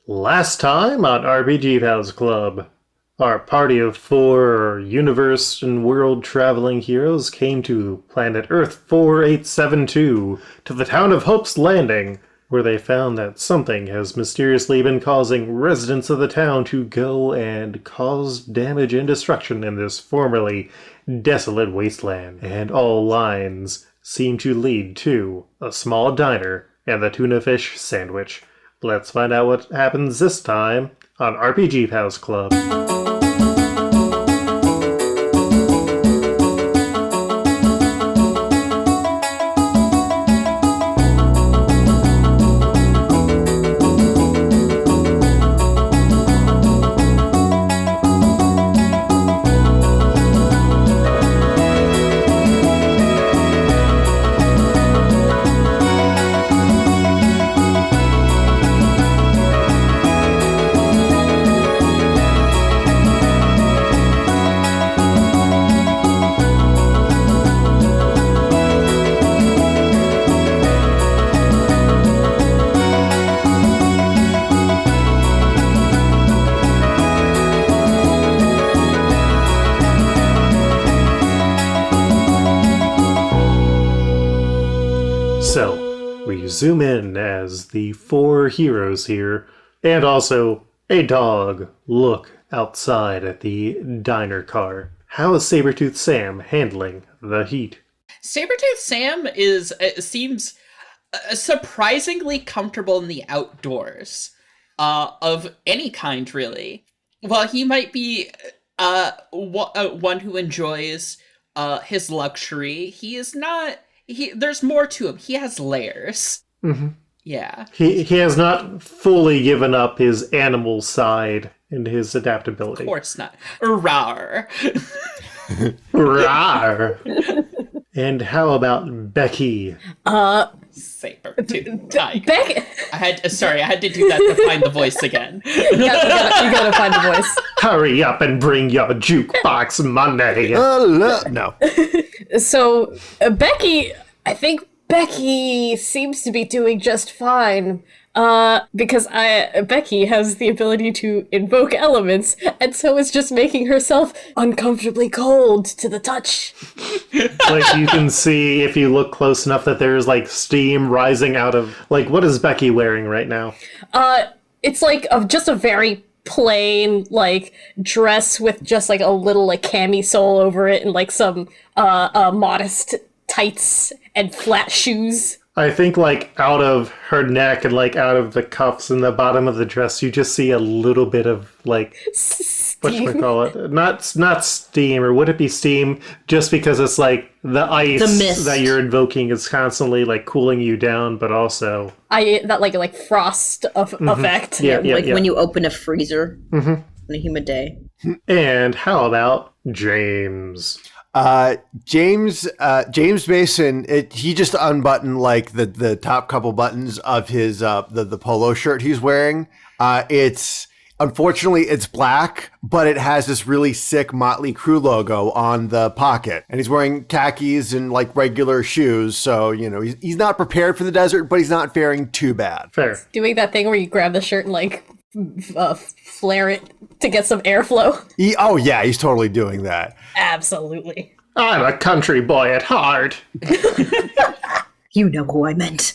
Last time on RPG Pals Club, our party of 4 universe and world traveling heroes came to planet Earth 4872 to the town of Hope's Landing, where they found that something has mysteriously been causing residents of the town to go and cause damage and destruction in this formerly desolate wasteland. And all lines seem to lead to a small diner and the tuna fish sandwich. Let's find out what happens this time on RPG Pals Club. So, we zoom in as the 4 heroes here, and also a dog, look outside at the diner car. How is Sabretooth Sam handling the heat? Sabretooth Sam seems surprisingly comfortable in the outdoors, of any kind, really. While he might be one who enjoys his luxury, he is not. There's more to him. He has layers. Mm-hmm. Yeah. He has not fully given up his animal side and his adaptability. Of course not. Rawr. Rawr. And how about Bekhee? Sabretooth Tiger. I had to do that to find the voice again. you gotta find the voice. Hurry up and bring your jukebox money. No. So, Bekhee, I think Bekhee seems to be doing just fine. Because Bekhee has the ability to invoke elements, and so is just making herself uncomfortably cold to the touch. Like, you can see, if you look close enough, that there's, like, steam rising out of... Like, what is Bekhee wearing right now? It's, like, just a very plain, like, dress with just, like, a little, like, camisole over it and, like, some, modest tights and flat shoes. I think, like, out of her neck and, like, out of the cuffs and the bottom of the dress, you just see a little bit of, like, whatchamacallit? Not steam, or would it be steam? Just because it's, like, the ice that you're invoking is constantly, like, cooling you down, but also... that, like frost effect. Yeah, when you open a freezer on a humid day. And how about James? James Mason, he just unbuttoned like the top couple buttons of his the polo shirt he's wearing. Unfortunately it's black, but it has this really sick Motley Crue logo on the pocket, and he's wearing khakis and like regular shoes. So he's not prepared for the desert, but he's not faring too bad. Fair. Doing that thing where you grab the shirt and like flare it to get some airflow. He's totally doing that. Absolutely. I'm a country boy at heart. You know who I meant.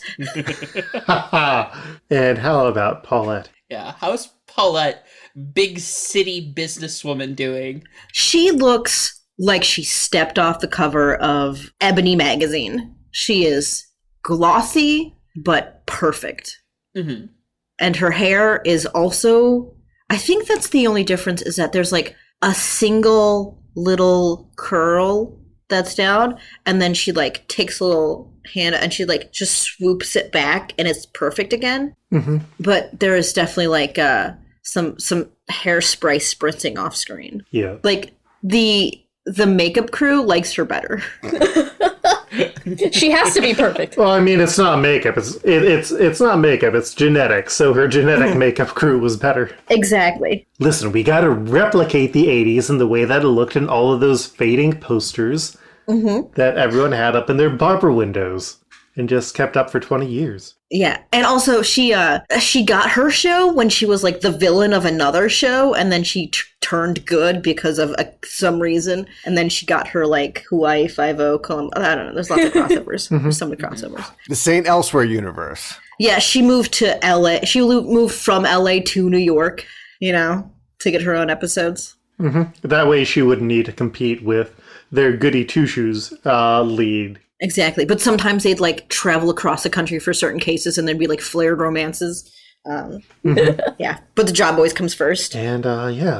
And how about Paulette? Yeah, how's Paulette, big city businesswoman, doing? She looks like she stepped off the cover of Ebony magazine. She is glossy, but perfect. Mm-hmm. And her hair is also, I think that's the only difference, is that there's like a single little curl that's down, and then she like takes a little hand and she like just swoops it back and it's perfect again. Mm-hmm. But there is definitely like some hairspray spritzing off screen. Yeah. Like the makeup crew likes her better. She has to be perfect. Well, I mean, it's not makeup. It's not makeup. It's genetics. So her genetic makeup crew was better. Exactly. Listen, we got to replicate the 80s and the way that it looked in all of those fading posters that everyone had up in their barber windows. and just kept up for 20 years. Yeah, and also she got her show when she was like the villain of another show, and then she turned good because of some reason, and then she got her like Hawaii 5-0. I don't know. There's lots of crossovers. There's so many crossovers. The Saint Elsewhere universe. Yeah, she moved to LA. She moved from LA to New York, to get her own episodes. That way she wouldn't need to compete with their Goody Two-Shoes lead. Exactly, but sometimes they'd like travel across the country for certain cases, and there'd be like flared romances. Yeah, but the job always comes first. And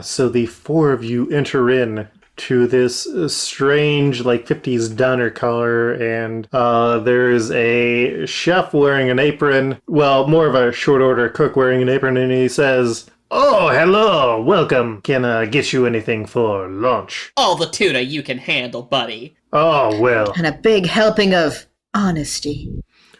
so the four of you enter in to this strange like 50s diner color, and there's a chef wearing an apron. Well, more of a short order cook wearing an apron, and he says, "Oh, hello, welcome. Can I get you anything for lunch?" All the tuna you can handle, buddy. "Oh, well, And a big helping of honesty.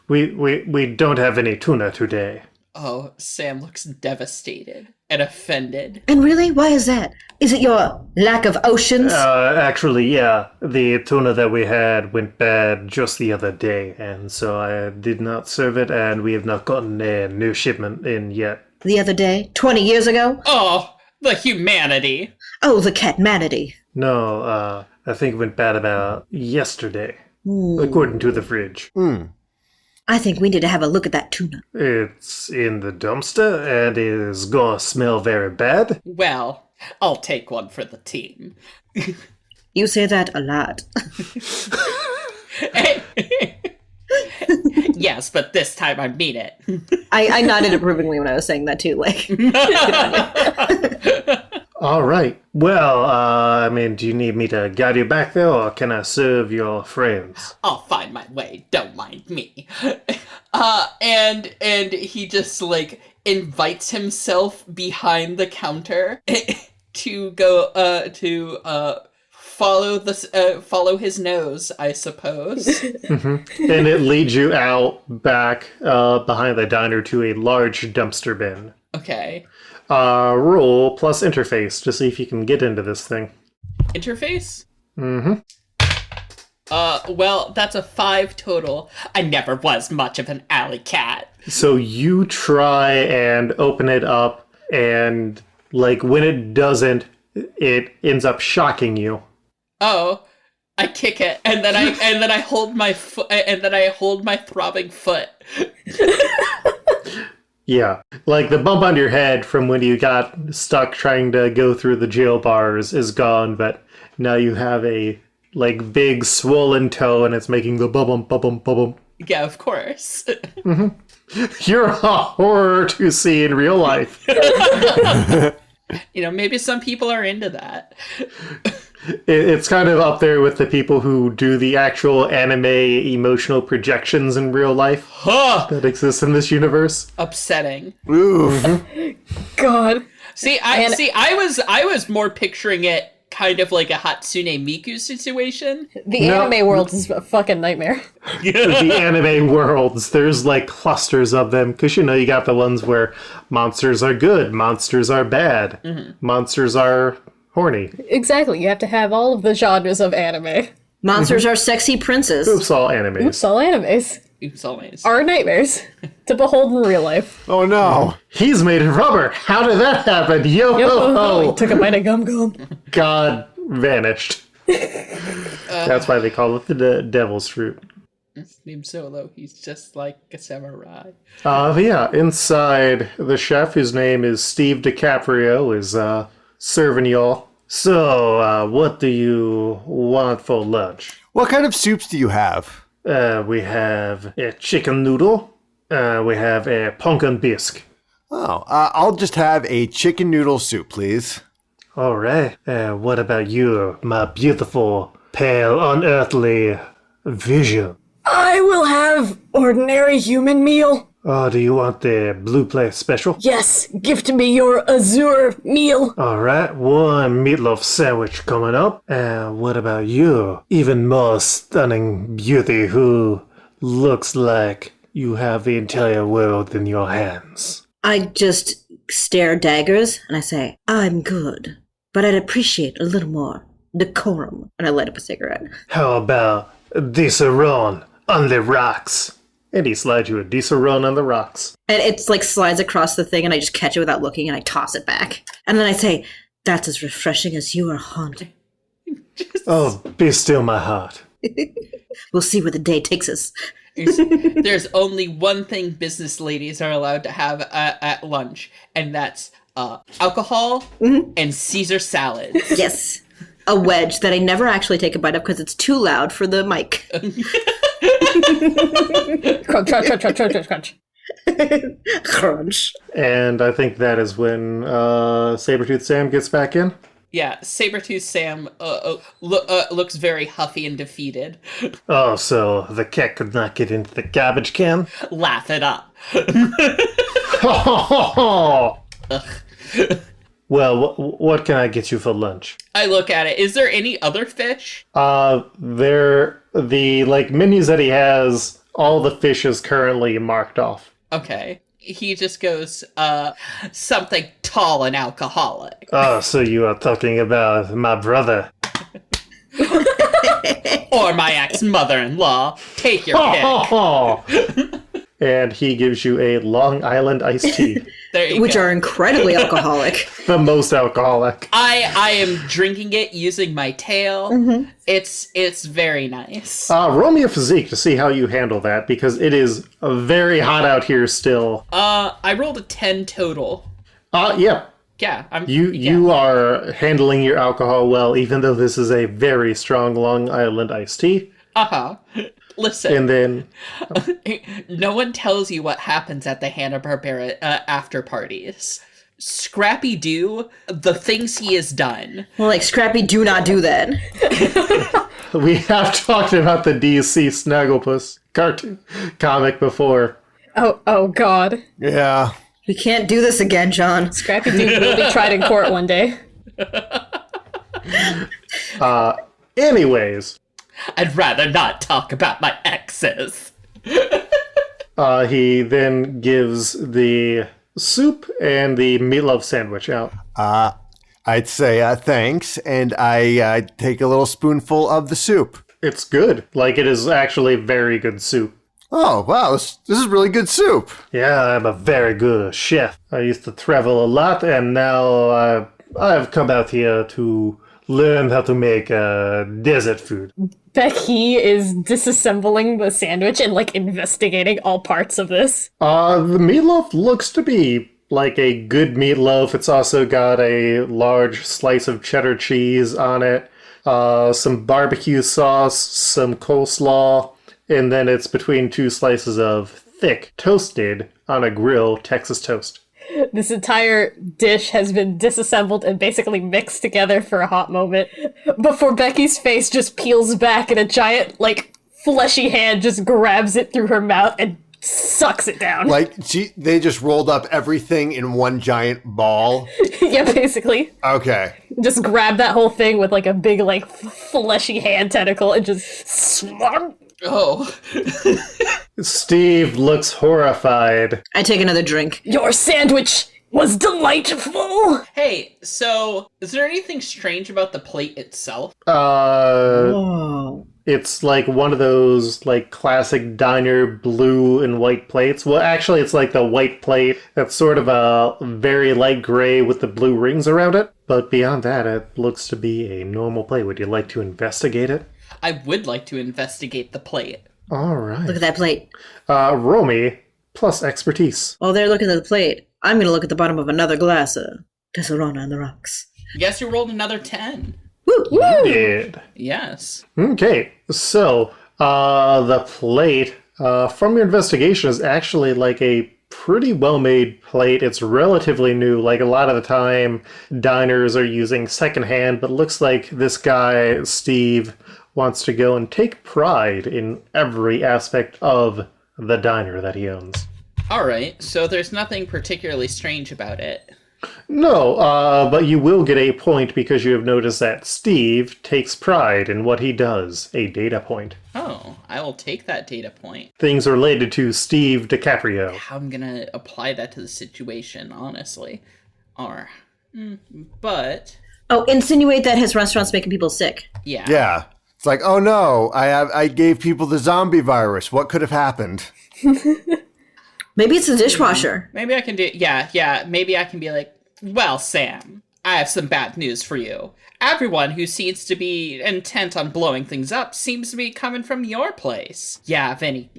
we don't have any tuna today." Oh, Sam looks devastated and offended. And really, why is that? Is it your lack of oceans? Actually, yeah, the tuna that we had went bad just the other day, and so I did not serve it, and we have not gotten a new shipment in yet. The other day? 20 years ago? Oh, the humanity. Oh, the catmanity. No, I think it went bad about yesterday, according to the fridge. I think we need to have a look at that tuna. It's in the dumpster, and it is gonna smell very bad. Well, I'll take one for the team. You say that a lot. Yes, but this time I mean it. I nodded approvingly when I was saying that too. Like, All right. Well, do you need me to guide you back there, or can I serve your friends? I'll find my way. Don't mind me. And he just like invites himself behind the counter to go to follow his nose, I suppose. And it leads you out back behind the diner to a large dumpster bin. Okay. Roll plus interface to see if you can get into this thing. Interface? Well, that's a 5 total. I never was much of an alley cat. So you try and open it up, and like when it doesn't, it ends up shocking you. Oh, I kick it, and then I hold my foot, and then I hold my throbbing foot. Yeah, like the bump on your head from when you got stuck trying to go through the jail bars is gone, but now you have a like big swollen toe, and it's making the bum bum. Yeah, of course. You're a horror to see in real life. Maybe some people are into that. It's kind of up there with the people who do the actual anime emotional projections in real life that exist in this universe. Upsetting. Oof. God. I was more picturing it kind of like a Hatsune Miku situation. The anime world is a fucking nightmare. The anime worlds, there's like clusters of them, because you got the ones where monsters are good, monsters are bad, monsters are horny. Exactly. You have to have all of the genres of anime. Monsters are sexy princes. Oops, all animes. Oops, all animes. Oops, always. Are nightmares to behold in real life. Oh no. He's made of rubber. How did that happen? Yo ho ho. He took a bite of gum gum. God vanished. That's why they call it the devil's fruit. His name's Solo. He's just like a samurai. But yeah, inside, the chef, whose name is Steve DiCaprio, is serving y'all. So, what do you want for lunch? What kind of soups do you have? We have a chicken noodle. We have a pumpkin bisque. Oh, I'll just have a chicken noodle soup, please. All right. What about you, my beautiful, pale, unearthly vision? I will have ordinary human meal. Oh, do you want the blue plate special? Yes, gift me your azure meal. All right, one meatloaf sandwich coming up. And what about you, even more stunning beauty who looks like you have the entire world in your hands? I just stare daggers and I say, I'm good, but I'd appreciate a little more decorum. And I light up a cigarette. How about this Iran on the rocks? And he slides you a decent run on the rocks. And it's like slides across the thing, and I just catch it without looking, and I toss it back. And then I say, "That's as refreshing as you are haunting." Oh, be still my heart. We'll see where the day takes us. There's only one thing business ladies are allowed to have at lunch, and that's alcohol and Caesar salads. Yes. A wedge that I never actually take a bite of because it's too loud for the mic. Crunch, crunch, crunch, crunch, crunch, crunch. Crunch. And I think that is when Sabretooth Sam gets back in. Yeah, Sabretooth Sam looks very huffy and defeated. Oh, so the cat could not get into the garbage can? Laugh it up. Well, what can I get you for lunch? I look at it. Is there any other fish? The menus that he has, all the fish is currently marked off. Okay. He just goes, something tall and alcoholic. Oh, so you are talking about my brother. Or my ex-mother-in-law. Take your pick. And he gives you a Long Island iced tea. There you Which go. are incredibly alcoholic. The most alcoholic. I am drinking it using my tail. It's very nice. Roll me a physique to see how you handle that, because it is very hot out here still. I rolled a 10 total. Yeah. Yeah, You are handling your alcohol well, even though this is a very strong Long Island iced tea. Uh-huh. Listen. And then... No one tells you what happens at the Hanna-Barbera after parties. Scrappy-Doo, the things he has done. Well, like, Scrappy, do not do that. We have talked about the DC Snagglepuss cartoon comic before. Oh God. Yeah. We can't do this again, John. Scrappy Doo will be tried in court one day. Anyways, I'd rather not talk about my exes. he then gives the soup and the meatloaf sandwich out. I'd say thanks, and I take a little spoonful of the soup. It's good. Like, it is actually very good soup. Oh, wow, this is really good soup. Yeah, I'm a very good chef. I used to travel a lot, and now I've come out here to learn how to make desert food. Bekhee is disassembling the sandwich and, investigating all parts of this. The meatloaf looks to be like a good meatloaf. It's also got a large slice of cheddar cheese on it, some barbecue sauce, some coleslaw, and then it's between two slices of thick, toasted, on a grill, Texas toast. This entire dish has been disassembled and basically mixed together for a hot moment before Becky's face just peels back and a giant, fleshy hand just grabs it through her mouth and sucks it down. They just rolled up everything in one giant ball. Yeah, basically. Okay. Just grab that whole thing with a big, fleshy hand tentacle and just slurp. Oh. Steve looks horrified. I take another drink. Your sandwich was delightful! Hey, so, is there anything strange about the plate itself? Whoa. It's one of those classic diner blue and white plates. Well, actually, it's the white plate that's sort of a very light gray with the blue rings around it. But beyond that, it looks to be a normal plate. Would you like to investigate it? I would like to investigate the plate. All right. Look at that plate. Roll me plus expertise. While they're looking at the plate, I'm going to look at the bottom of another glass of Tesserona on the rocks. Guess you rolled another 10. Woo! You did. Yes. Okay, so the plate, from your investigation, is actually a pretty well-made plate. It's relatively new. A lot of the time, diners are using secondhand, but it looks like this guy, Steve, wants to go and take pride in every aspect of the diner that he owns. Alright, so there's nothing particularly strange about it. No, but you will get a point because you have noticed that Steve takes pride in what he does. A data point. Oh, I will take that data point. Things related to Steve DiCaprio. How I'm gonna apply that to the situation, honestly. But... Oh, insinuate that his restaurant's making people sick. Yeah. Yeah. It's like, oh no, I gave people the zombie virus. What could have happened? Maybe it's a dishwasher. Maybe I can do, yeah, maybe I can be like, well, Sam, I have some bad news for you. Everyone who seems to be intent on blowing things up seems to be coming from your place. Yeah, have any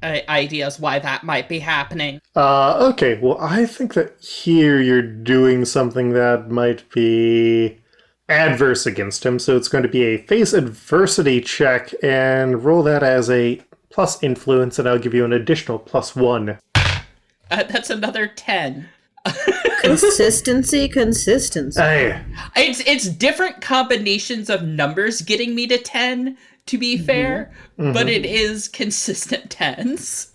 ideas why that might be happening? Okay, well, I think that here you're doing something that might be adverse against him, so it's going to be a face adversity check, and roll that as a plus influence, and I'll give you an additional +1. That's another 10. Consistency. Hey, It's different combinations of numbers getting me to 10, to be fair, but it is consistent 10s.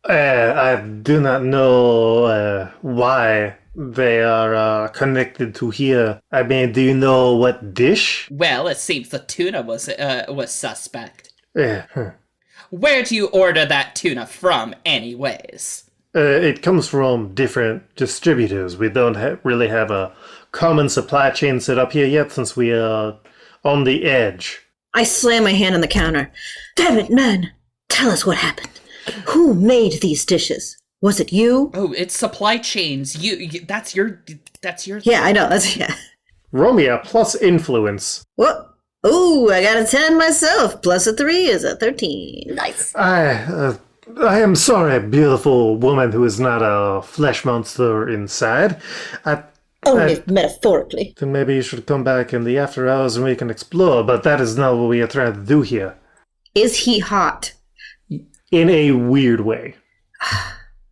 I do not know why they are connected to here. I mean, do you know what dish? Well, it seems the tuna was suspect. Eh, Where do you order that tuna from, anyways? It comes from different distributors. We don't really have a common supply chain set up here yet since we are on the edge. I slam my hand on the counter. Damn it, man. Tell us what happened. Who made these dishes? Was it you? Oh, it's supply chains. That's your. Yeah, I know. Yeah. Roll me a plus influence. What? Ooh, I got a 10 myself. Plus a 3 is a 13. Nice. I am sorry, beautiful woman who is not a flesh monster inside. Only metaphorically. Then maybe you should come back in the after hours and we can explore, but that is not what we are trying to do here. Is he hot? In a weird way.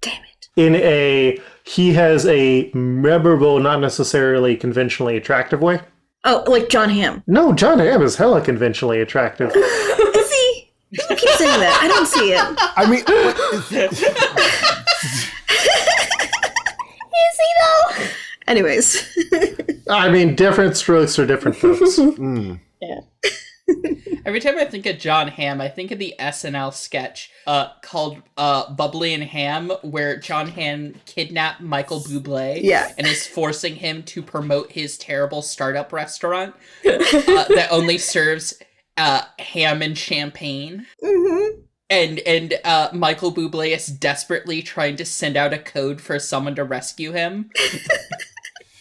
Damn it. He has a memorable, not necessarily conventionally attractive way. Oh, like John Hamm. No, John Hamm is hella conventionally attractive. Is he? People keep saying that. I don't see it. I mean, Is he though? Anyways. I mean, different strokes for different folks. Yeah. Every time I think of John Hamm, I think of the SNL sketch called Bubbly and Ham, where John Hamm kidnapped Michael Bublé and is forcing him to promote his terrible startup restaurant that only serves ham and champagne. Mm-hmm. And Michael Bublé is desperately trying to send out a code for someone to rescue him.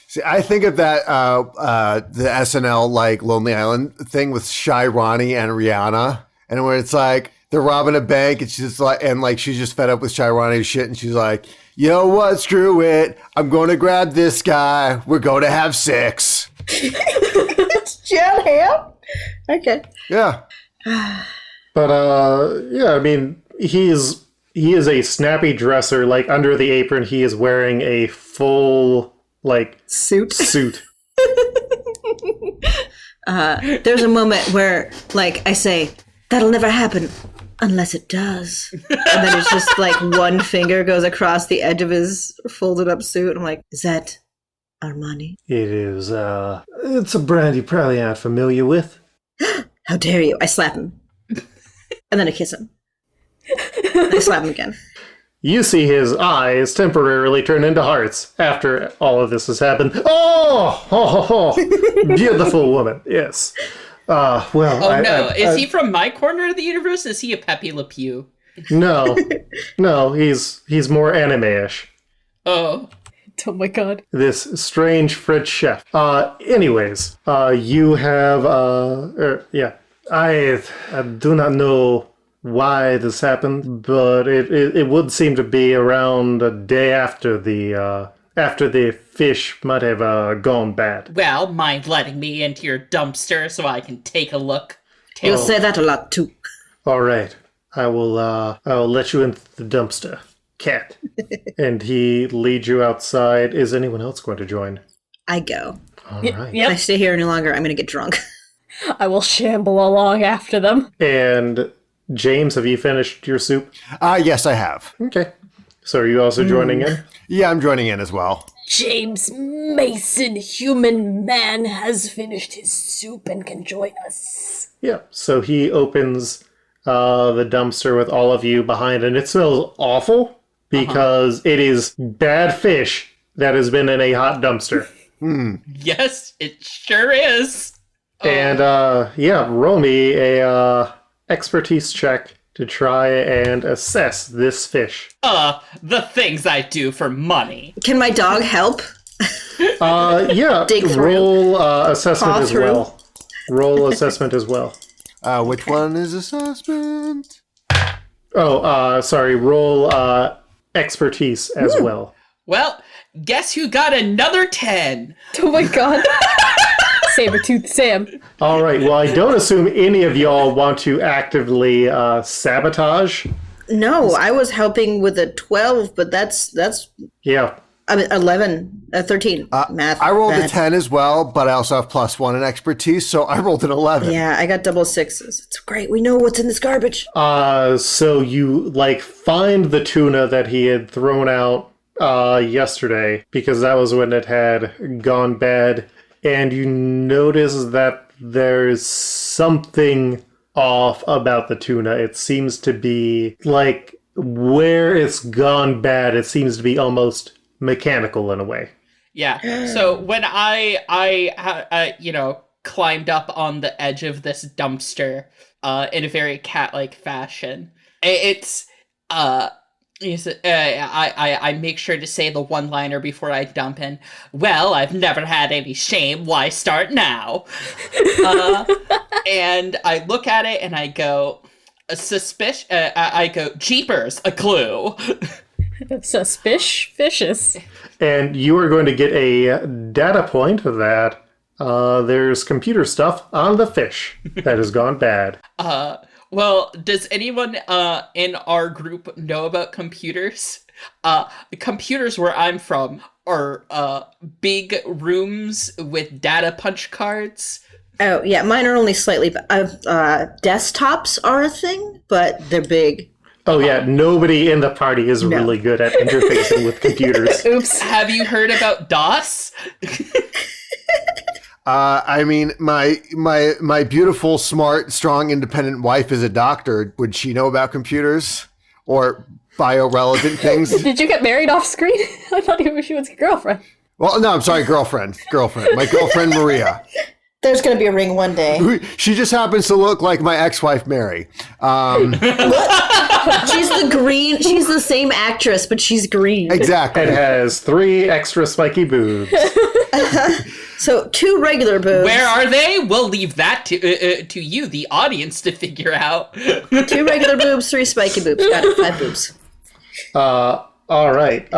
see, I think of that the SNL like Lonely Island thing with Shy Ronnie and Rihanna, and where it's like they're robbing a bank, and she's just fed up with Shy Ronnie's shit, and she's like, "You know what? Screw it! I'm going to grab this guy. We're going to have sex." It's John Hamm? Okay. Yeah. But, yeah, I mean, he is a snappy dresser. Like, under the apron, he is wearing a full, like, Suit. There's a moment where, like, I say, that'll never happen unless it does. And then it's just like one finger goes across the edge of his folded up suit. I'm like, is that Armani? It is, it's a brand you probably aren't familiar with. How dare you? I slap him. And then I kiss him. And I slap him again. You see his eyes temporarily turn into hearts after all of this has happened. Oh, beautiful woman. Yes. Well. Oh no! Is he from my corner of the universe? Is he a Pepe Le Pew? No. He's more anime-ish. Oh. Oh my god. This strange French chef. Anyways, you have I do not know why this happened, but it would seem to be around a day after the fish might have gone bad. Well, mind letting me into your dumpster so I can take a look? You'll say that a lot too. All right, I'll let you into the dumpster, cat. And he leads you outside. Is anyone else going to join? I go. All right. If I stay here any longer, I'm going to get drunk. I will shamble along after them. And James, have you finished your soup? Yes, I have. Okay. So are you also joining in? Yeah, I'm joining in as well. James Mason, human man, has finished his soup and can join us. Yeah. So he opens the dumpster with all of you behind, and it smells awful because it is bad fish that has been in a hot dumpster. Yes, it sure is. And roll me a expertise check to try and assess this fish. The things I do for money. Can my dog help? Dig through. Roll assessment Paw as through. well. Roll assessment as well. Which one is assessment? Roll expertise as well. Well, guess who got another 10? Oh my god. Sabretooth Sam. All right, well, I don't assume any of y'all want to actively sabotage. No, I was helping with a 12, but that's Yeah. 11, 13. Math. I rolled a math. 10 as well, but I also have +1 in expertise, so I rolled an 11. Yeah, I got double sixes. It's great. We know what's in this garbage. So you, find the tuna that he had thrown out yesterday, because that was when it had gone bad, and you notice that there's something off about the tuna. It seems to be, where it's gone bad, it seems to be almost mechanical in a way. Yeah. So when I climbed up on the edge of this dumpster, in a very cat-like fashion, I make sure to say the one-liner before I dump in. Well, I've never had any shame. Why start now? And I look at it and I go, I go, jeepers, a clue. Suspicious. And you are going to get a data point that there's computer stuff on the fish that has gone bad. Well, does anyone in our group know about computers? Computers where I'm from are big rooms with data punch cards. Oh, yeah, mine are only slightly... desktops are a thing, but they're big. Oh yeah, nobody in the party is really good at interfacing with computers. Oops. Have you heard about DOS? I mean, my beautiful, smart, strong, independent wife is a doctor. Would she know about computers or bio-relevant things? Did you get married off screen? I thought she was your girlfriend. Well, no, I'm sorry, girlfriend. My girlfriend, Maria. There's going to be a ring one day. She just happens to look like my ex-wife, Mary. She's the same actress, but she's green. Exactly. It has 3 extra spiky boobs. So 2 regular boobs. Where are they? We'll leave that to you, the audience, to figure out. 2 regular boobs, 3 spiky boobs. Got it, 5 boobs. All right.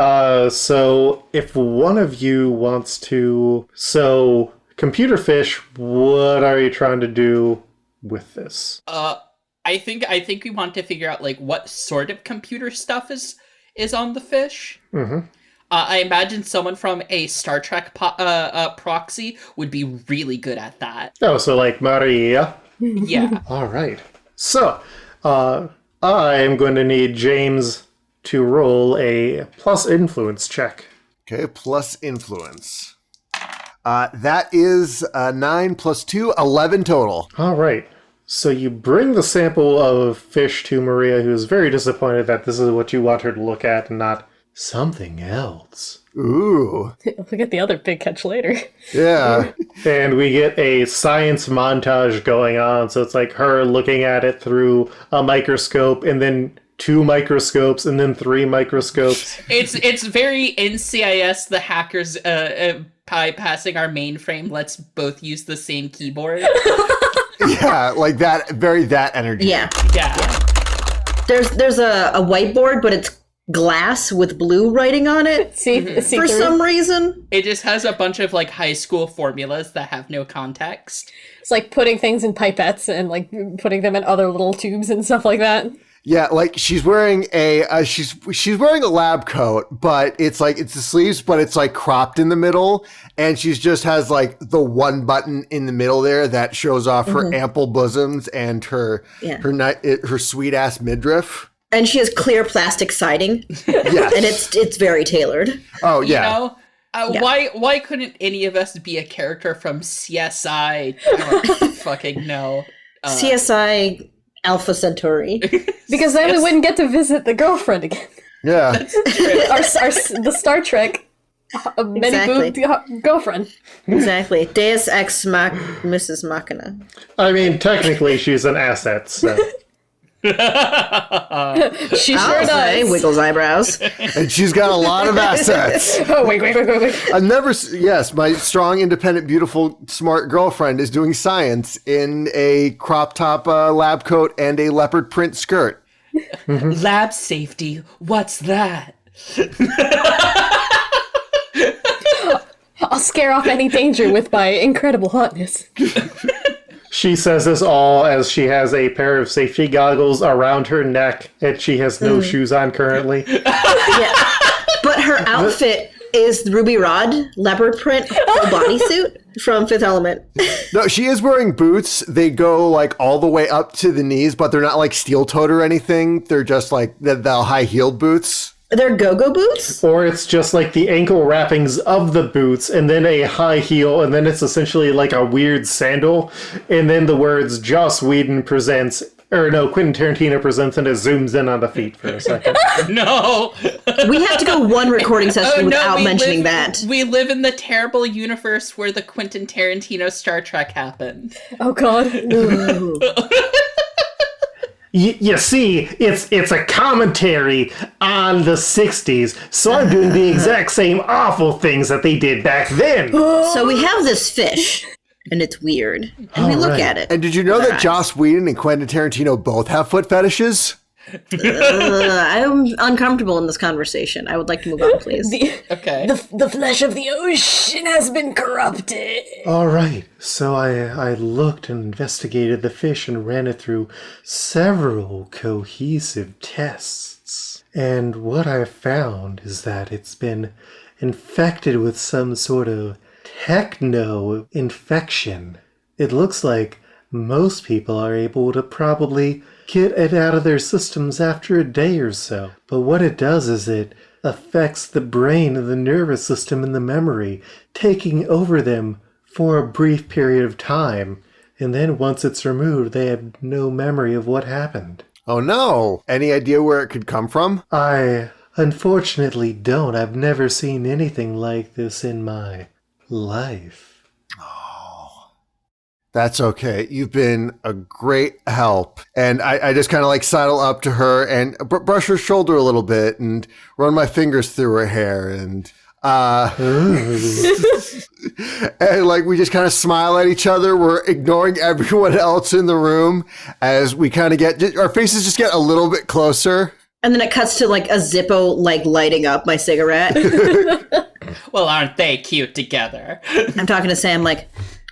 So if one of you wants to... So, computer fish, what are you trying to do with this? I think we want to figure out what sort of computer stuff is on the fish. Mm-hmm. I imagine someone from a Star Trek proxy would be really good at that. Oh, so Maria. Yeah. All right. So, I am going to need James to roll a plus influence check. Okay, plus influence. That is 9 plus 2, 11 total. All right. So you bring the sample of fish to Maria, who is very disappointed that this is what you want her to look at and not something else. Ooh. Look at the other big catch later. Yeah. And we get a science montage going on. So it's her looking at it through a microscope, and then 2 microscopes, and then 3 microscopes. It's very NCIS, the hackers bypassing our mainframe. Let's both use the same keyboard. Yeah, that energy. Yeah. There's a whiteboard, but it's glass with blue writing on it. For some reason. It just has a bunch of high school formulas that have no context. It's like putting things in pipettes and putting them in other little tubes and stuff like that. Yeah, she's wearing she's wearing a lab coat, but it's the sleeves, but it's cropped in the middle, and she's just has the one button in the middle there that shows off her ample bosoms and her sweet ass midriff. And she has clear plastic siding. Yes. And it's very tailored. Oh yeah. Why couldn't any of us be a character from CSI? I don't fucking know. CSI Alpha Centauri. Because then we wouldn't get to visit the girlfriend again. Yeah. The Star Trek A many-boobed girlfriend. Exactly. Deus ex Mrs. Machina. I mean, technically, she's an asset, so. She sure does. Wiggles eyebrows. And she's got a lot of assets. Oh, wait. I've never, yes, my strong, independent, beautiful, smart girlfriend is doing science in a crop top lab coat and a leopard print skirt. Lab safety, what's that? I'll scare off any danger with my incredible hotness. She says this all as she has a pair of safety goggles around her neck and she has no shoes on currently. Yeah. But her outfit is Ruby Rod leopard print full bodysuit from Fifth Element. No, she is wearing boots. They go like all the way up to the knees, but they're not like steel-toed or anything. They're just like the high-heeled boots. They're go-go boots? Or it's just like the ankle wrappings of the boots and then a high heel and then it's essentially like a weird sandal. And then the words Joss Whedon presents, or no, Quentin Tarantino presents and it zooms in on the feet for a second. No! We have to go one recording session without mentioning that. We live in the terrible universe where the Quentin Tarantino Star Trek happened. Oh, God. You see, it's a commentary on the 60s, so I'm doing the exact same awful things that they did back then. So we have this fish, and it's weird. And we look at it. And did you know that Joss Whedon and Quentin Tarantino both have foot fetishes? I'm uncomfortable in this conversation. I would like to move on, please. Okay. The flesh of the ocean has been corrupted. All right, so I looked and investigated the fish and ran it through several cohesive tests. And what I found is that it's been infected with some sort of techno-infection. It looks like most people are able to probably get it out of their systems after a day or so. But what it does is it affects the brain and the nervous system and the memory, taking over them for a brief period of time. And then once it's removed, they have no memory of what happened. Oh no! Any idea where it could come from? I unfortunately don't. I've never seen anything like this in my life. That's okay. You've been a great help. And I just kind of like sidle up to her and brush her shoulder a little bit and run my fingers through her hair. And, and like we just kind of smile at each other. We're ignoring everyone else in the room as we kind of our faces just get a little bit closer. And then it cuts to like a Zippo like lighting up my cigarette. Well, aren't they cute together? I'm talking to Sam like,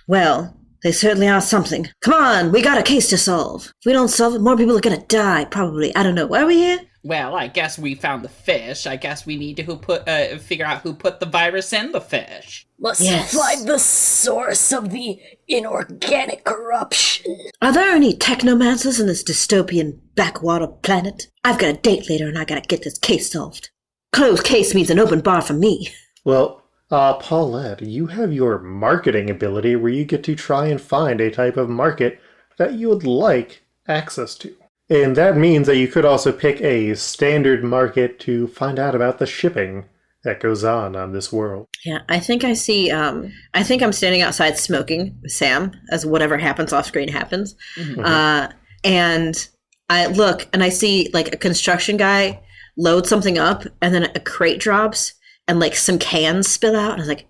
well, they certainly are something. Come on, we got a case to solve. If we don't solve it, more people are gonna die, probably. I don't know. Why are we here? Well, I guess we found the fish. I guess we need to figure out who put the virus in the fish. Must find the source of the inorganic corruption. Are there any technomancers in this dystopian backwater planet? I've got a date later and I gotta get this case solved. Closed case means an open bar for me. Well, Paulette, you have your marketing ability where you get to try and find a type of market that you would like access to. And that means that you could also pick a standard market to find out about the shipping that goes on this world. Yeah, I think I see, I think I'm standing outside smoking with Sam as whatever happens off screen happens. Mm-hmm. And I look and I see like a construction guy load something up and then a crate drops. And like some cans spill out. And I was like,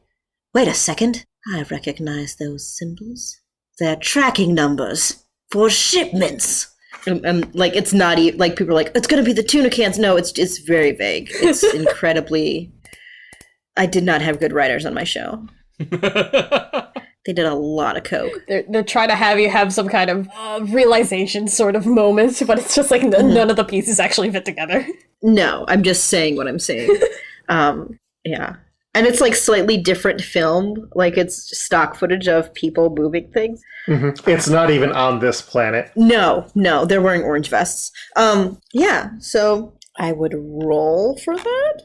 wait a second. I recognize those symbols. They're tracking numbers for shipments. And like, it's not even, like people are like, it's going to be the tuna cans. No, it's very vague. It's incredibly, I did not have good writers on my show. They did a lot of coke. They're trying to have you have some kind of realization sort of moment, but it's just like none of the pieces actually fit together. No, I'm just saying what I'm saying. Yeah. And it's like slightly different film. Like it's stock footage of people moving things. Mm-hmm. It's not even on this planet. No, they're wearing orange vests. Yeah, so I would roll for that.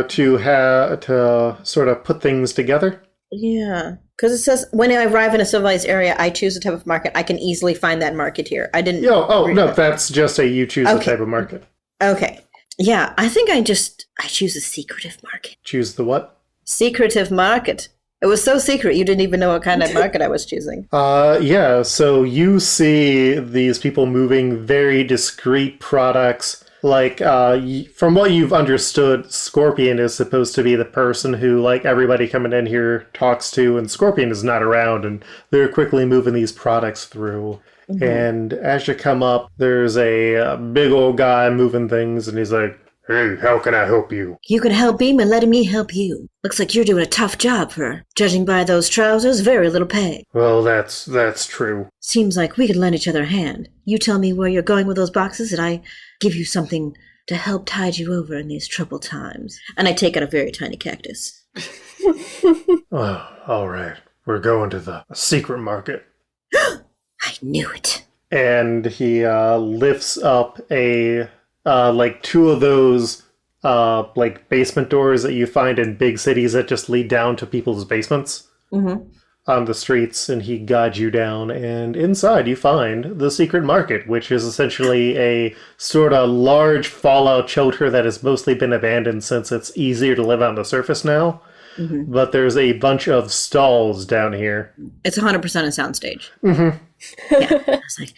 To sort of put things together? Yeah. Because it says, when I arrive in a civilized area, I choose a type of market. I can easily find that market here. I didn't... No, that's just you choose a type of market. Okay. Yeah, I think I choose a secretive market. Choose the what? Secretive market. It was so secret you didn't even know what kind of market I was choosing. Yeah, so you see these people moving very discreet products. Like, from what you've understood, Scorpion is supposed to be the person who, like, everybody coming in here talks to, and Scorpion is not around, and they're quickly moving these products through. Mm-hmm. And as you come up, there's a big old guy moving things, and he's like, "Hey, how can I help you?" You can help me by letting me help you. Looks like you're doing a tough job, for judging by those trousers, very little pay. Well, that's true. Seems like we could lend each other a hand. You tell me where you're going with those boxes, and I give you something to help tide you over in these troubled times. And I take out a very tiny cactus. Oh, all right. We're going to the secret market. I knew it. And he lifts up a like two of those like basement doors that you find in big cities that just lead down to people's basements on the streets, and he guides you down, and inside you find the secret market, which is essentially a sort of large fallout shelter that has mostly been abandoned since it's easier to live on the surface now. Mm-hmm. But there's a bunch of stalls down here. It's 100% a soundstage. Mm-hmm. Yeah. I was like,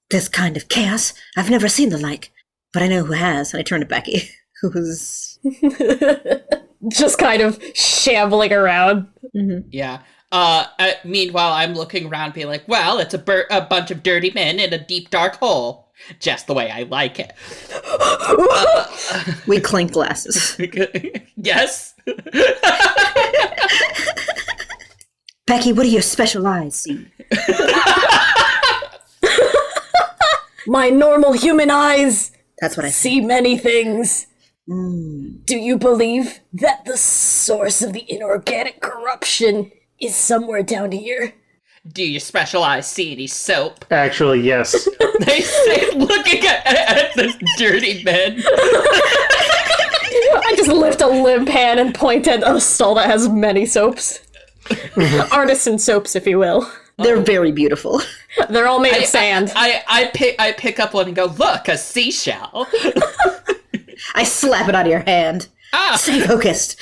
this kind of chaos, I've never seen the like. But I know who has. And I turned to Bekhee, who's just kind of shambling around. Mm-hmm. Yeah. Meanwhile, I'm looking around being like, well, it's a bunch of dirty men in a deep, dark hole. Just the way I like it. We clink glasses. Yes? Bekhee, what do your special eyes see? My normal human eyes. That's what I see many things. Do you believe that the source of the inorganic corruption is somewhere down here? Do your special eyes see any soap? Actually, yes. They say, looking at the dirty men. I just lift a limp hand and point at a stall that has many soaps. Artisan soaps, if you will. They're very beautiful. They're all made of sand. I pick up one and go, look, a seashell. I slap it out of your hand. Stay focused.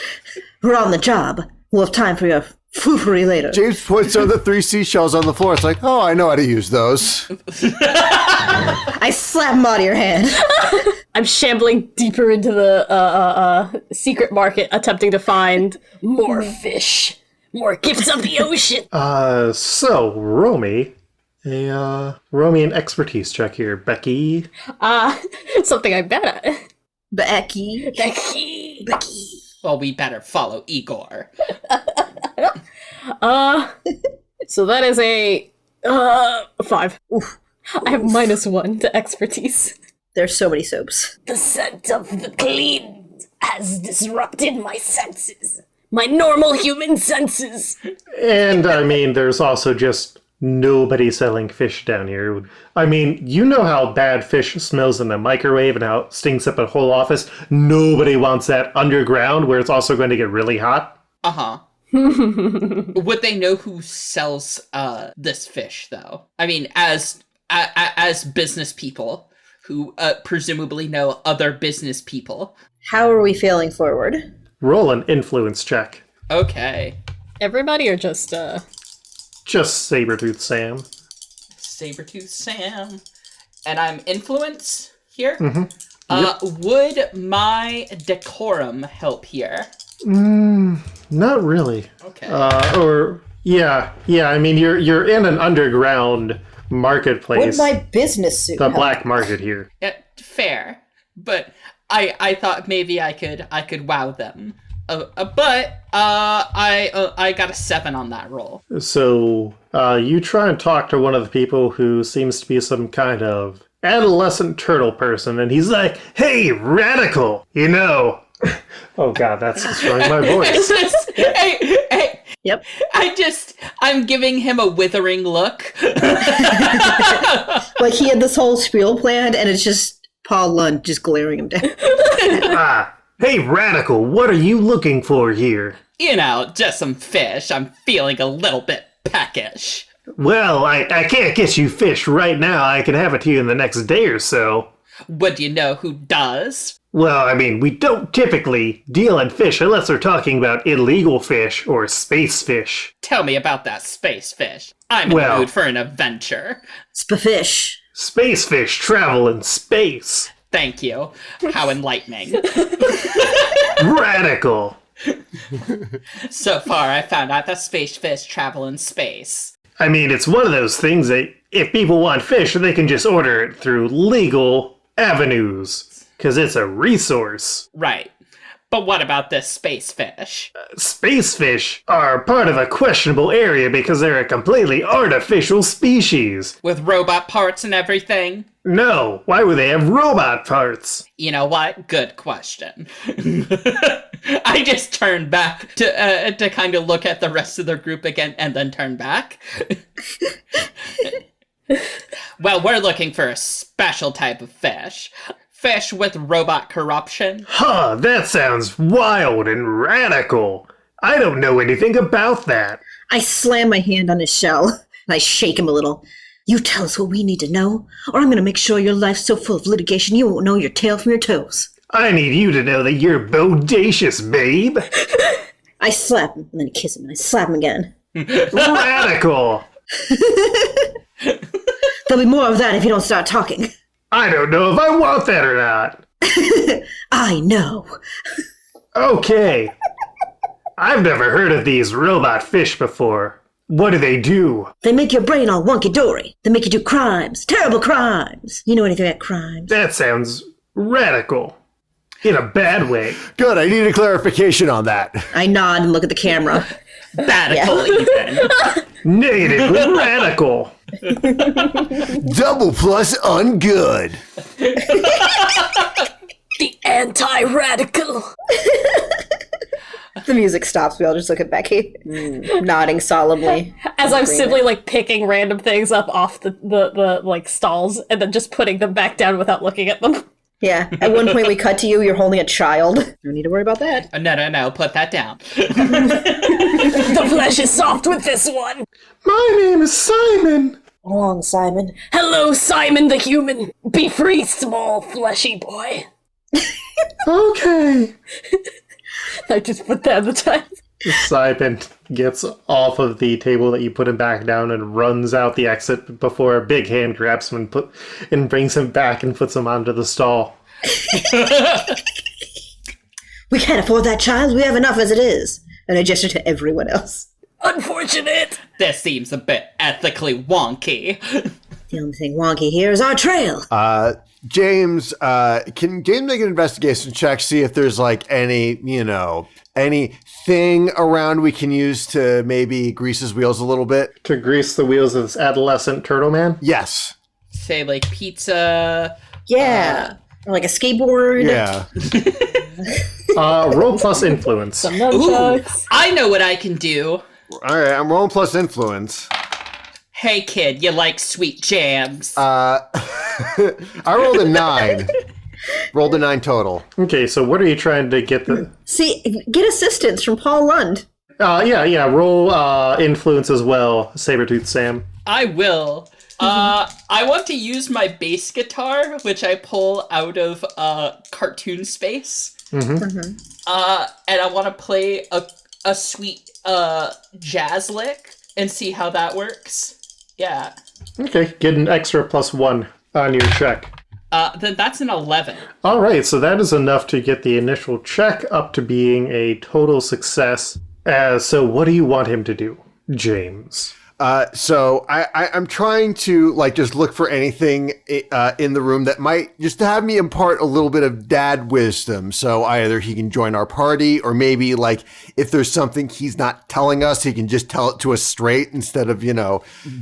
We're on the job. We'll have time for your foofery later. James puts on the 3 seashells on the floor. It's like, oh, I know how to use those. I slap them out of your hand. I'm shambling deeper into the secret market, attempting to find more fish. More gifts of the ocean. So, roll me an expertise check here, Bekhee. Something I'm bad at. Bekhee. Well, we better follow Igor. So that is a 5. Oof. I have -1 to expertise. There's so many soaps. The scent of the clean has disrupted my senses. My normal human senses. And, I mean, there's also just nobody selling fish down here. I mean, you know how bad fish smells in the microwave and how it stinks up a whole office? Nobody wants that underground where it's also going to get really hot. Uh-huh. Would they know who sells this fish, though? I mean, as business people who presumably know other business people. How are we failing forward? Roll an influence check. Okay. Everybody or just Sabretooth Sam. Sabretooth Sam. And I'm influence here? Mm-hmm. Yep. Would my decorum help here? Not really. Okay. Yeah, I mean, you're in an underground marketplace. Would my business suit The help? black market here. Yeah, fair. But I thought maybe I could wow them. But I got a 7 on that roll. So you try and talk to one of the people who seems to be some kind of adolescent turtle person, and he's like, "Hey, radical, you know." Oh God, that's destroying my voice. Hey. Yep. I'm giving him a withering look. Like he had this whole spiel planned, and it's just Paul Lund just glaring him down. Hey, radical, what are you looking for here? You know, just some fish. I'm feeling a little bit peckish. Well, I can't get you fish right now. I can have it to you in the next day or so. Would you know who does? Well, I mean, we don't typically deal in fish unless we're talking about illegal fish or space fish. Tell me about that space fish. I'm in Well- the mood for an adventure. Spafish. Space fish travel in space. Thank you. How enlightening. Radical. So far, I found out that space fish travel in space. I mean, it's one of those things that if people want fish, they can just order it through legal avenues. Because it's a resource. Right. But what about this space fish? Space fish are part of a questionable area because they're a completely artificial species. With robot parts and everything? No, why would they have robot parts? You know what? Good question. I just turned back to kind of look at the rest of the group again and then turn back. Well, we're looking for a special type of fish. Fish with robot corruption. Huh, that sounds wild and radical. I don't know anything about that. I slam my hand on his shell, and I shake him a little. You tell us what we need to know, or I'm gonna make sure your life's so full of litigation you won't know your tail from your toes. I need you to know that you're bodacious, babe. I slap him, and then I kiss him, and I slap him again. Radical. There'll be more of that if you don't start talking. I don't know if I want that or not. I know. Okay. I've never heard of these robot fish before. What do they do? They make your brain all wonky-dory. They make you do crimes. Terrible crimes. You know anything about crimes? That sounds radical. In a bad way. Good, I need a clarification on that. I nod and look at the camera. Radical even. Negatively radical. Double plus ungood. The anti-radical. The music stops. We all just look at Bekhee, nodding solemnly. As I'm simply like picking random things up off the like stalls and then just putting them back down without looking at them. Yeah. At one point we cut to you. You're holding a child. No need to worry about that. No, put that down. The flesh is soft with this one. My name is Simon. Along, Simon. Hello, Simon the human. Be free, small fleshy boy. Okay. I just put that at the time. Simon gets off of the table that you put him back down and runs out the exit before a big hand grabs him and brings him back and puts him onto the stall. We can't afford that child. We have enough as it is. And I gesture to everyone else. Unfortunate. This seems a bit ethically wonky. The only thing wonky here is our trail. James, can James make an investigation check, see if there's like anything around we can use to maybe grease his wheels a little bit? To grease the wheels of this adolescent turtle man? Yes. Say, like, pizza. Yeah. Or like a skateboard. Yeah. Roll plus influence. Some Ooh, nunchucks. I know what I can do. All right, I'm rolling plus influence. Hey, kid, you like sweet jams? I rolled a 9. Rolled a 9 total. Okay, so what are you trying to get the... See, get assistance from Paul Lund. Yeah, roll influence as well, Sabretooth Sam. I will. I want to use my bass guitar, which I pull out of cartoon space. Mm-hmm. And I want to play a sweet jazz lick and see how that works. Yeah. Okay, get an extra +1 on your check. Then that's an 11. Alright, so that is enough to get the initial check up to being a total success. So what do you want him to do, James? So I'm trying to like just look for anything in the room that might just have me impart a little bit of dad wisdom. So either he can join our party, or maybe like if there's something he's not telling us, he can just tell it to us straight instead of,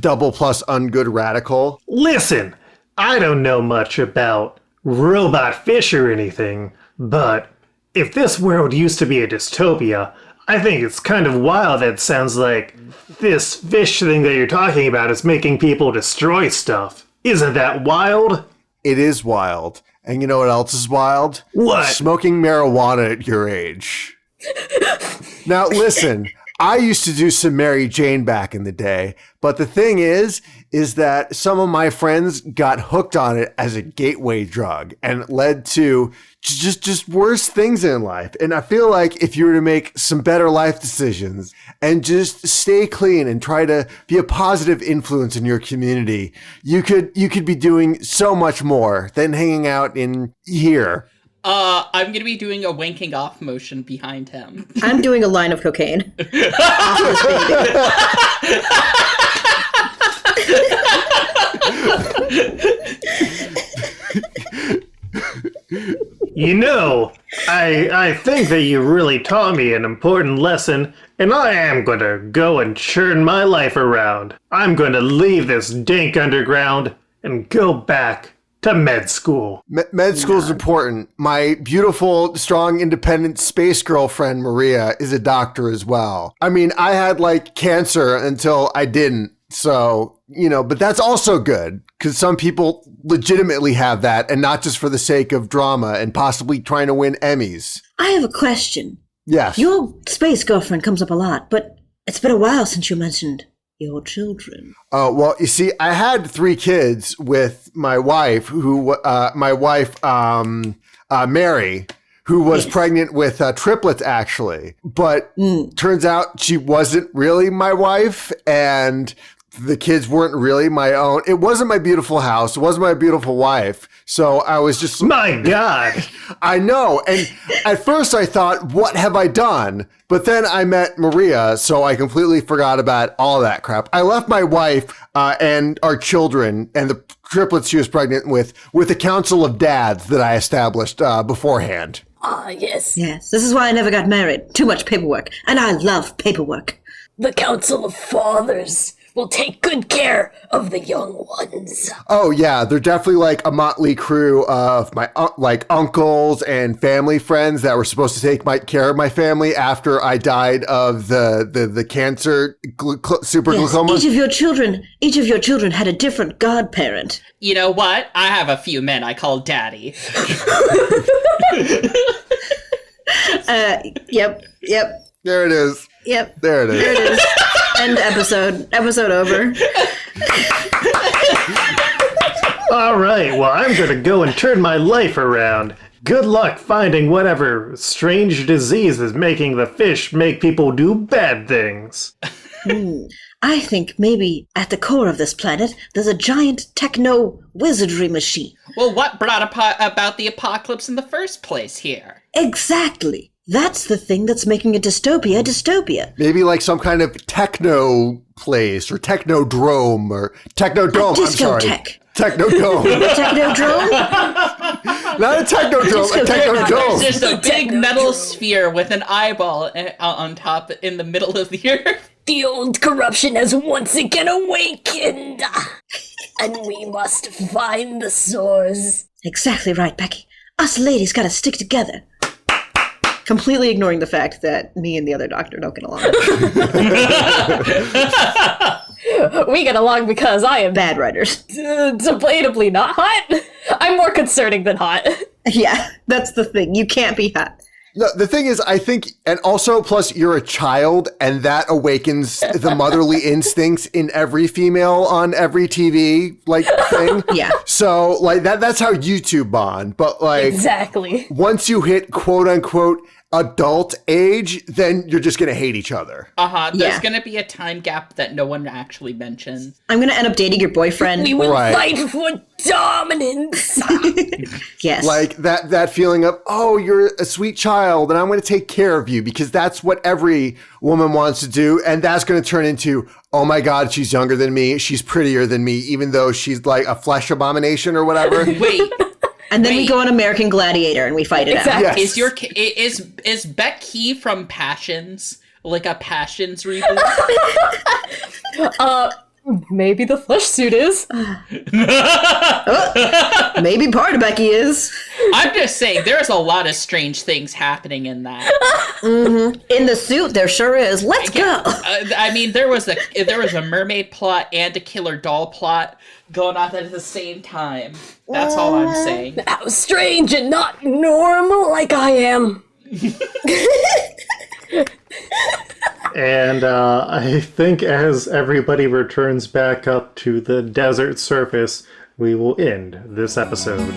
double plus ungood radical. Listen, I don't know much about robot fish or anything, but if this world used to be a dystopia, I think it's kind of wild that it sounds like this fish thing that you're talking about is making people destroy stuff. Isn't that wild? It is wild. And you know what else is wild? What? Smoking marijuana at your age. Now listen, I used to do some Mary Jane back in the day, but the thing is that some of my friends got hooked on it as a gateway drug, and it led to just worse things in life. And I feel like if you were to make some better life decisions and just stay clean and try to be a positive influence in your community, you could be doing so much more than hanging out in here. I'm gonna be doing a wanking off motion behind him. I'm doing a line of cocaine. Off this baby. You know, I think that you really taught me an important lesson, and I am going to go and churn my life around. I'm going to leave this dank underground and go back to med school. Med school is important. My beautiful, strong, independent space girlfriend, Maria, is a doctor as well. I mean, I had like cancer until I didn't. So, but that's also good because some people legitimately have that and not just for the sake of drama and possibly trying to win Emmys. I have a question. Yes. Your space girlfriend comes up a lot, but it's been a while since you mentioned your children. Oh, well, you see, I had 3 kids with my wife, Mary, who was pregnant with triplets, actually. But turns out she wasn't really my wife, and the kids weren't really my own. It wasn't my beautiful house. It wasn't my beautiful wife. So I was just... My God! I know. And at first I thought, what have I done? But then I met Maria, so I completely forgot about all that crap. I left my wife and our children and the triplets she was pregnant with a council of dads that I established beforehand. Ah, yes. Yes, this is why I never got married. Too much paperwork. And I love paperwork. The Council of Fathers will take good care of the young ones. Oh, yeah. They're definitely like a motley crew of my uncles and family friends that were supposed to take care of my family after I died of the cancer super glaucoma. Each of your children had a different godparent. You know what? I have a few men I call daddy. Yep. There it is. Yep. There it is. There it is. End episode. Episode over. All right, well, I'm going to go and turn my life around. Good luck finding whatever strange disease is making the fish make people do bad things. I think maybe at the core of this planet, there's a giant techno-wizardry machine. Well, what brought about the apocalypse in the first place here? Exactly. That's the thing that's making a dystopia. Maybe like some kind of techno place or technodrome or technodome. I'm sorry. Discotheque. Technodome. Technodrome? Not a technodrome, a technodome. There's just a big metal sphere with an eyeball on top in the middle of the earth. The old corruption has once again awakened. And we must find the source. Exactly right, Bekhee. Us ladies gotta stick together. Completely ignoring the fact that me and the other doctor don't get along. We get along because I am Bad writers. debatably not hot. I'm more concerning than hot. Yeah, that's the thing. You can't be hot. No, the thing is, I think, and also plus you're a child and that awakens the motherly instincts in every female on every TV thing. Yeah. So that's how you two bond. But Exactly. once you hit quote unquote adult age, then you're just going to hate each other. There's gonna be a time gap that no one actually mentions. I'm gonna end up dating your boyfriend. We will Right. fight for dominance. Yes. Like that feeling of, oh, you're a sweet child and I'm going to take care of you because that's what every woman wants to do. And that's going to turn into, oh my God, she's younger than me. She's prettier than me, even though she's like a flesh abomination or whatever. Wait. And then we go on American Gladiator and we fight it Exactly. out. Yes. Is Bekhee from Passions like a Passions reboot? Maybe the flesh suit is. Maybe part of Bekhee is. I'm just saying, there's a lot of strange things happening in that. In the suit, there sure is. Let's go. I mean, there was a mermaid plot and a killer doll plot going on at the same time. That's all I'm saying. How strange and not normal like I am. And I think as everybody returns back up to the desert surface, we will end this episode.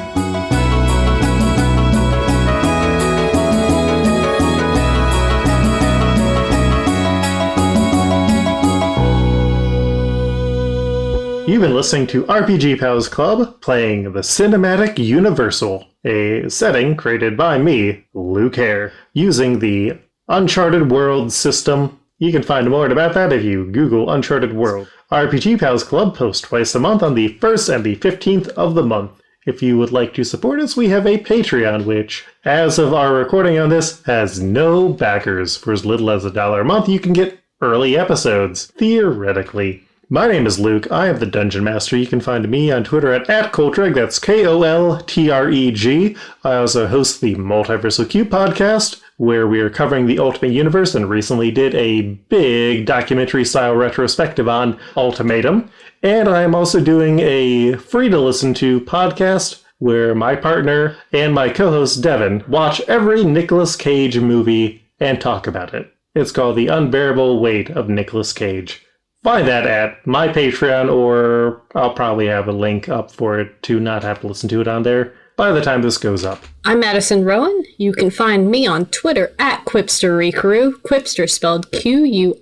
You've been listening to RPG Pals Club, playing the Cinematic Universal, a setting created by me, Luke Hare, using the Uncharted World system. You can find more about that if you Google Uncharted World. RPG Pals Club posts twice a month on the 1st and the 15th of the month. If you would like to support us, we have a Patreon, which, as of our recording on this, has no backers. For as little as $1 a month, you can get early episodes, theoretically. My name is Luke. I am the Dungeon Master. You can find me on Twitter at @Koltreg. That's KOLTREG. I also host the Multiversal Q podcast, where we are covering the Ultimate Universe and recently did a big documentary-style retrospective on Ultimatum. And I am also doing a free-to-listen-to podcast where my partner and my co-host Devin watch every Nicolas Cage movie and talk about it. It's called The Unbearable Weight of Nicolas Cage. Find that at my Patreon, or I'll probably have a link up for it to not have to listen to it on there by the time this goes up. I'm Madison Rowan. You can find me on Twitter at QuipsterRecrew. Quipster spelled Quipster.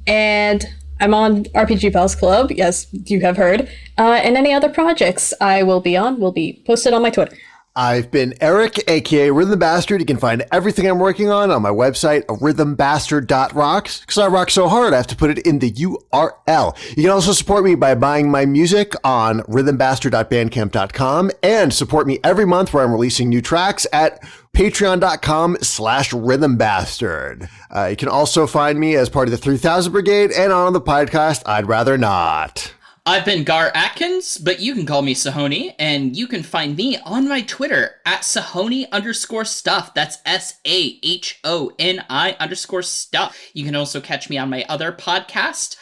And I'm on RPG Pals Club. Yes, you have heard. And any other projects I will be on will be posted on my Twitter. I've been Eric, aka Rhythm Bastard. You can find everything I'm working on my website, rhythmbastard.rocks. Because I rock so hard, I have to put it in the URL. You can also support me by buying my music on rhythmbastard.bandcamp.com and support me every month where I'm releasing new tracks at patreon.com/rhythmbastard. You can also find me as part of the 3000 Brigade and on the podcast I'd Rather Not. I've been Gar Atkins, but you can call me Sahoni, and you can find me on my Twitter at Sahoni_stuff. That's SAHONI_stuff. You can also catch me on my other podcast,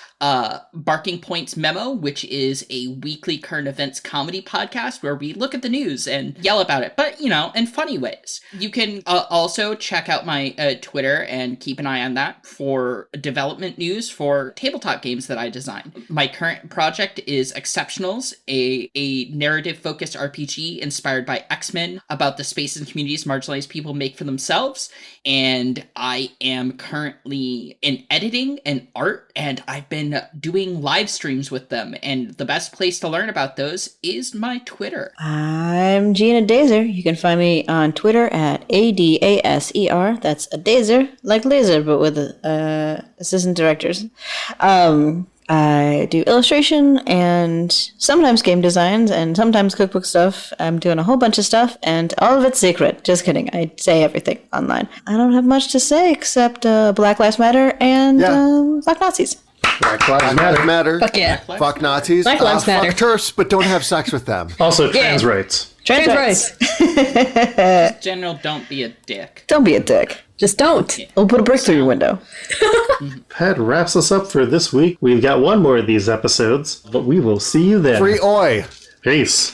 Barking Points Memo, which is a weekly current events comedy podcast where we look at the news and yell about it, but, in funny ways. You can also check out my Twitter and keep an eye on that for development news for tabletop games that I design. My current project is Exceptionals, a narrative-focused RPG inspired by X-Men about the spaces and communities marginalized people make for themselves, and I am currently in editing and art, and I've been doing live streams with them, and the best place to learn about those is my Twitter. I'm Gina Dazer. You can find me on Twitter at ADASER. That's a Dazer, like laser, but with assistant directors. I do illustration and sometimes game designs and sometimes cookbook stuff. I'm doing a whole bunch of stuff, and all of it's secret. Just kidding. I say everything online. I don't have much to say except Black Lives Matter and fuck Nazis. Black Lives Matter. Fuck yeah. Fuck Nazis. Black Lives Matter. Fuck TERFs, but don't have sex with them. Also, trans rights. Trans rights. Just general, don't be a dick. Don't be a dick. Just don't. We'll put a brick through your window. That wraps us up for this week. We've got one more of these episodes, but we will see you then. Free oi. Peace.